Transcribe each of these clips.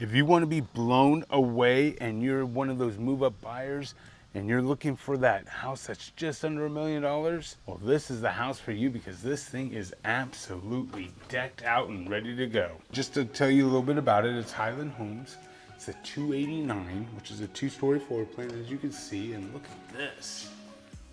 If you want to be blown away and you're one of those move-up buyers and you're looking for that house that's just under $1 million, well, this is the house for you because this thing is absolutely decked out and ready to go. Just to tell you a little bit about it, it's Highland Homes. It's a 289, which is a 2-story floor plan, as you can see, and look at this.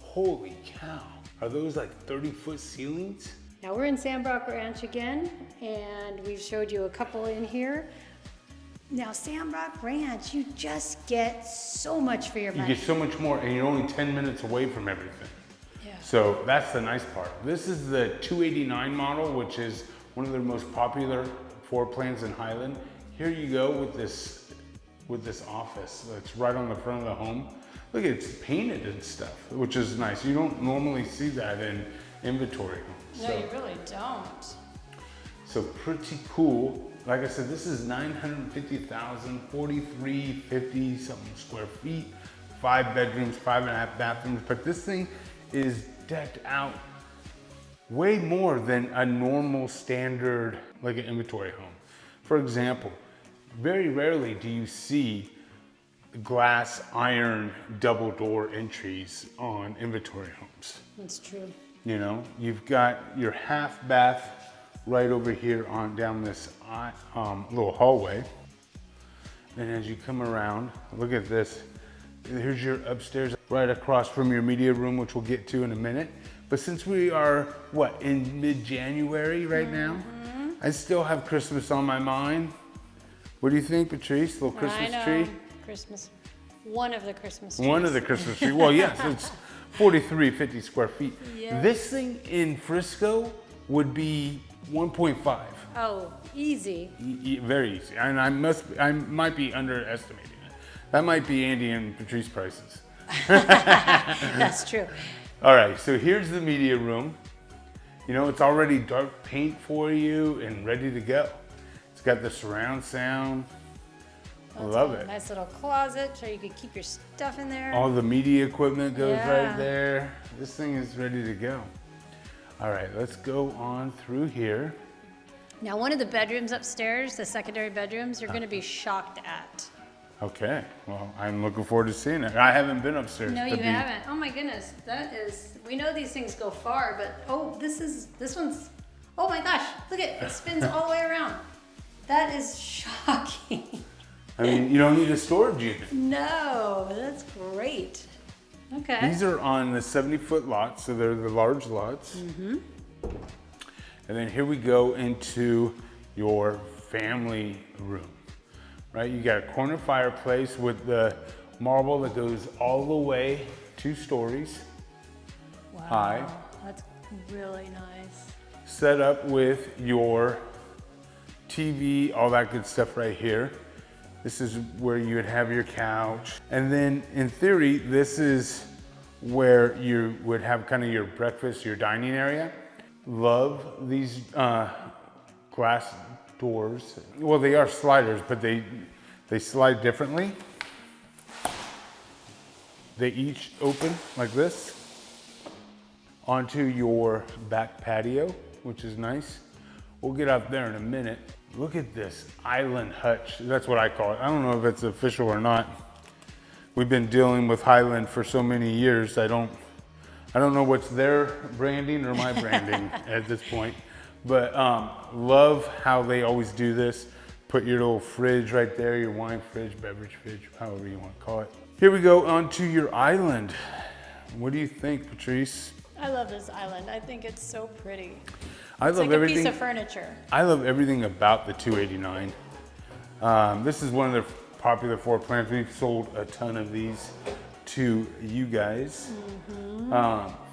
Holy cow. Are those like 30-foot ceilings? Now we're in Sandbrook Ranch again, and we've showed you a couple in here. Now Sandbrook Ranch, you just get so much for your money. You get so much more, and you're only 10 minutes away from everything. Yeah. So that's the nice part. This is the 289 model, which is one of the most popular floor plans in Highland. Here you go with this office that's right on the front of the home. Look, it's painted and stuff, which is nice. You don't normally see that in inventory homes. No, you really don't. So pretty cool. Like I said, this is 950,000, 4350 something square feet, 5 bedrooms, 5.5 bathrooms. But this thing is decked out way more than a normal standard, like an inventory home. For example, very rarely do you see glass iron double door entries on inventory homes. That's true. You know, you've got your half bath right over here on down this little hallway. And as you come around, look at this. Here's your upstairs right across from your media room, which we'll get to in a minute. But since we are, what, in mid-January right now, I still have Christmas on my mind. What do you think, Patrice? Little Christmas tree? Christmas. One of the Christmas trees. One of the Christmas trees. Well, yes, it's 4350 square feet. Yeah. This thing in Frisco would be 1.5. Oh, easy. Very easy. And I might be underestimating it. That might be Andy and Patrice prices. That's true. All right, so here's the media room. You know, it's already dark paint for you and ready to go. It's got the surround sound. I love it. Nice little closet so you could keep your stuff in there. All the media equipment goes Yeah. right there. This thing is ready to go. All right, let's go on through here. Now, one of the bedrooms upstairs, the secondary bedrooms, you're going to be shocked at. Okay, well, I'm looking forward to seeing it. I haven't been upstairs. No, you haven't. Oh my goodness, that is. We know these things go far, but this one's. Oh my gosh, look at it spins all the way around. That is shocking. I mean, you don't need a storage unit. No, that's great. Okay. These are on the 70-foot lots, so they're the large lots. Mm-hmm. And then here we go into your family room, right? You got a corner fireplace with the marble that goes all the way 2 stories high. That's really nice. Set up with your TV, all that good stuff right here. This is where you would have your couch. And then in theory, this is where you would have kind of your breakfast, your dining area. Love these glass doors. Well, they are sliders, but they slide differently. They each open like this onto your back patio, which is nice. We'll get out there in a minute. Look at this island hutch. That's what I call it. I don't know if it's official or not. We've been dealing with Highland for so many years. I don't know what's their branding or my branding at this point. But love how they always do this. Put your little fridge right there, your wine fridge, beverage fridge, however you want to call it. Here we go onto your island. What do you think, Patrice? I love this island. I think it's so pretty. It's like a piece of furniture. I love everything about the 289. This is one of the popular floor plans. We've sold a ton of these to you guys. Mm-hmm.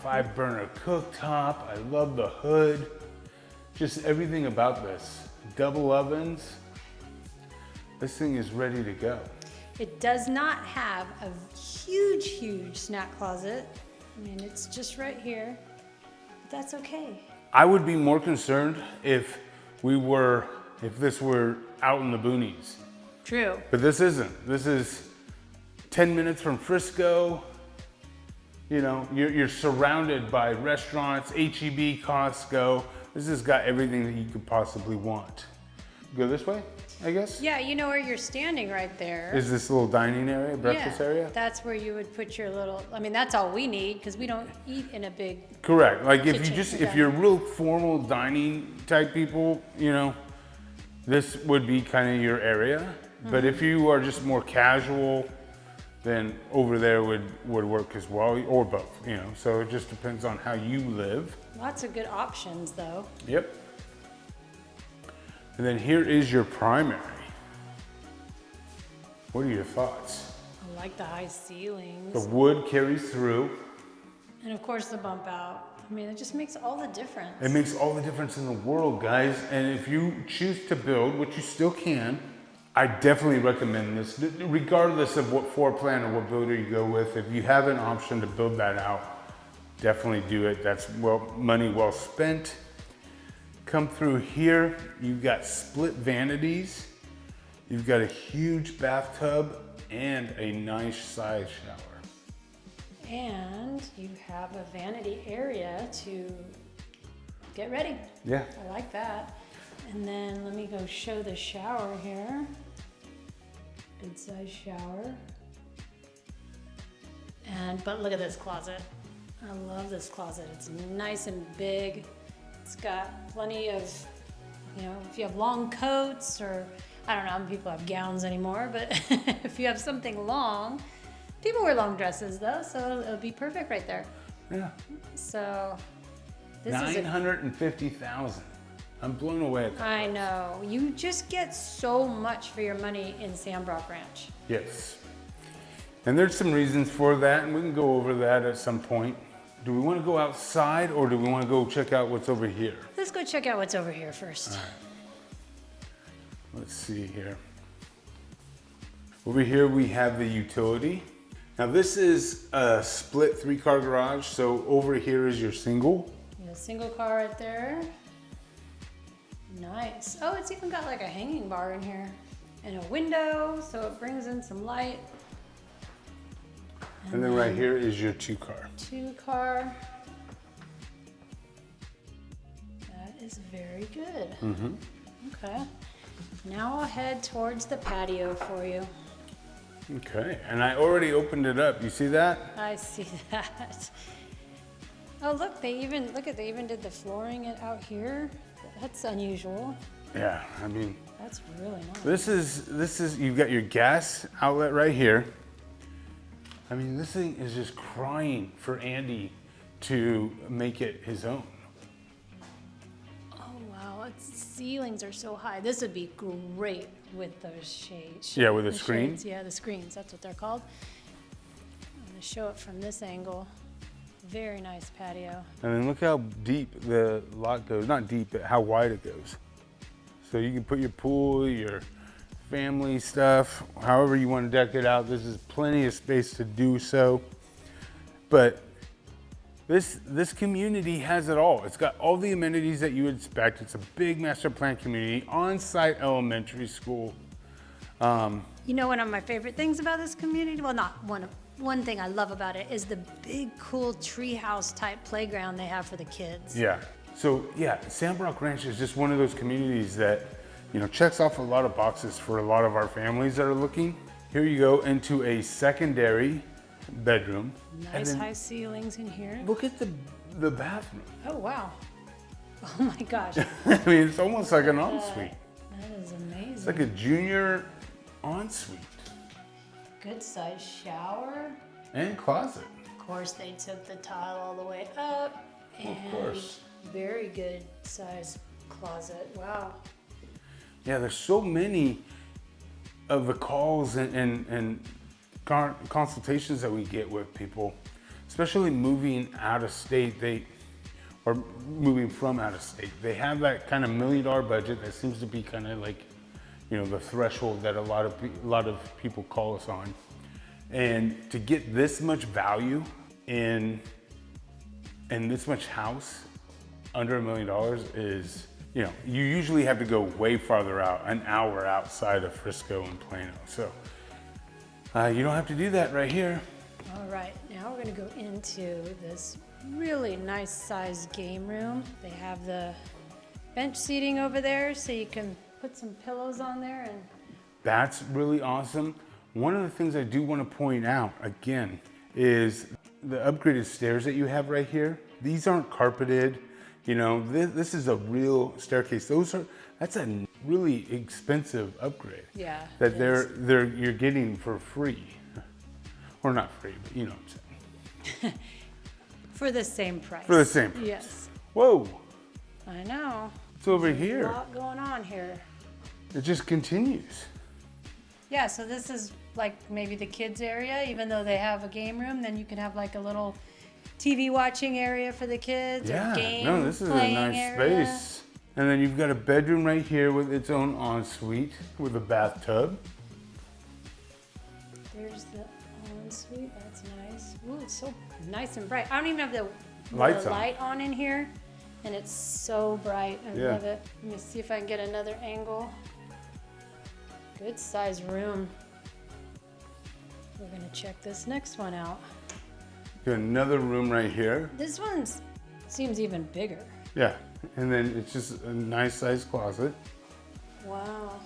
5-burner cooktop. I love the hood. Just everything about this. Double ovens. This thing is ready to go. It does not have a huge snack closet. I mean, it's just right here. But that's okay. I would be more concerned if this were out in the boonies. True. But this isn't. This is 10 minutes from Frisco. You know, you're surrounded by restaurants, HEB, Costco. This has got everything that you could possibly want. Go this way? I guess. Yeah, you know where you're standing right there. Is this little dining area, breakfast area? That's where you would put your little, I mean, that's all we need because we don't eat in a big. Correct. Like if you Kitchen, just, okay. if you're real formal dining type people, you know, this would be kind of your area. But if you are just more casual, then over there would work as well, or both, you know. So it just depends on how you live. Lots of good options though. Yep. And then here is your primary. What are your thoughts? I like the high ceilings. The wood carries through. And of course the bump out. I mean, it just makes all the difference. It makes all the difference in the world, guys. And if you choose to build, which you still can, I definitely recommend this, regardless of what floor plan or what builder you go with. If you have an option to build that out, definitely do it. That's money well spent. Come through here, you've got split vanities. You've got a huge bathtub and a nice size shower. And you have a vanity area to get ready. Yeah. I like that. And then let me go show the shower here. Good size shower. But look at this closet. I love this closet. It's nice and big. It's got plenty of, you know, if you have long coats or, I don't know how many people have gowns anymore, but if you have something long, people wear long dresses though, so it'll be perfect right there. Yeah. So this is $950,000. I'm blown away at that. I know. You just get so much for your money in Sandbrook Ranch. Yes. And there's some reasons for that, and we can go over that at some point. Do we want to go outside or do we want to go check out what's over here? Let's go check out what's over here first. All right. Let's see here. Over here we have the utility. Now this is a split 3-car garage, so over here is your single. A single car right there. Nice. Oh, it's even got like a hanging bar in here and a window, so it brings in some light. And then right here is your 2-car. 2-car. That is very good. Mm-hmm. Okay. Now I'll head towards the patio for you. Okay, and I already opened it up. You see that? I see that. Oh, look, they even did the flooring out here. That's unusual. Yeah, I mean, That's really nice. this is you've got your gas outlet right here. I mean, this thing is just crying for Andy to make it his own. Oh wow, its ceilings are so high. This would be great with those shades. Yeah, with a The screen? shades, yeah, the screens, that's what they're called. I'm gonna show it from this angle. Very nice patio. And then look how deep the lot goes. Not deep, but how wide it goes. So you can put your pool, your family stuff, however you want to deck it out. This is plenty of space to do so. But this community has it all. It's got all the amenities that you would expect. It's a big master plan community, on-site elementary school. You know, one of my favorite things about this community, well, not one thing I love about it is the big, cool treehouse type playground they have for the kids. Yeah. So yeah, Sandbrook Ranch is just one of those communities that, you know, checks off a lot of boxes for a lot of our families that are looking. Here you go into a secondary bedroom. And Nice then high ceilings in here. look at the bathroom. Oh, wow. Oh my gosh. I mean, it's almost like an ensuite. That is amazing. It's like a junior ensuite Good size shower. and closet. Of course, they took the tile all the way up. And course. very good size closet. Wow. Yeah, there's so many of the calls and consultations that we get with people, especially moving out of state, or moving from out of state. They have that kind of $1 million budget that seems to be kind of like, you know, the threshold that a lot of people call us on. And to get this much value in this much house under $1 million is, you know, you usually have to go way farther out, an hour outside of Frisco and Plano. So you don't have to do that right here. All right, now we're gonna go into this really nice sized game room. They have the bench seating over there so you can put some pillows on there and. That's really awesome. One of the things I do want to point out again is the upgraded stairs that you have right here. These aren't carpeted. You know, this is a real staircase. That's a really expensive upgrade. Yeah. That you're getting for free. Or not free, but you know what I'm saying. For the same price. For the same price. Yes. Whoa, I know. it's over There's here. A lot going on here. It just continues. Yeah, so this is like maybe the kids area, even though they have a game room, then you can have like a little TV watching area for the kids or game no, this is a playing nice area. space. And then you've got a bedroom right here with its own ensuite with a bathtub. There's the ensuite, that's nice. Ooh, it's so nice and bright. I don't even have the Lights on. light on in here, and it's so bright. I Yeah. love it. Let me see if I can get another angle. Good size room. We're gonna check this next one out. Got another room right here. This one seems even bigger. Yeah, and then it's just a nice sized closet. Wow.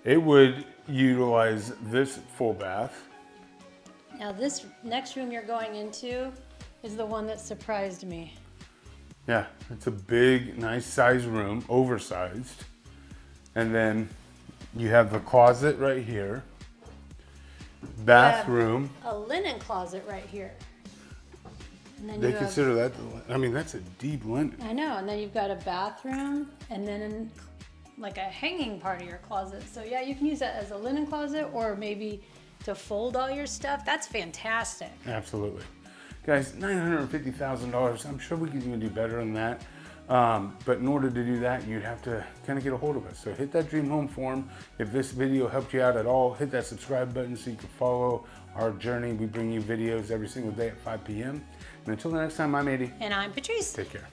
It would utilize this full bath. Now this next room you're going into is the one that surprised me. Yeah, it's a big, nice sized room, oversized. And then you have the closet right here. Bathroom. A linen closet right here. And then They you have, consider that, I mean, that's a deep linen. I know, and then you've got a bathroom and then like a hanging part of your closet. So yeah, you can use that as a linen closet or maybe to fold all your stuff. That's fantastic. Absolutely. Guys, $950,000. I'm sure we can even do better than that. But in order to do that, you'd have to kind of get a hold of us. So hit that Dream Home form. If this video helped you out at all, hit that subscribe button so you can follow our journey. We bring you videos every single day at 5 p.m. And until the next time, I'm Andy. And I'm Patrice. Take care.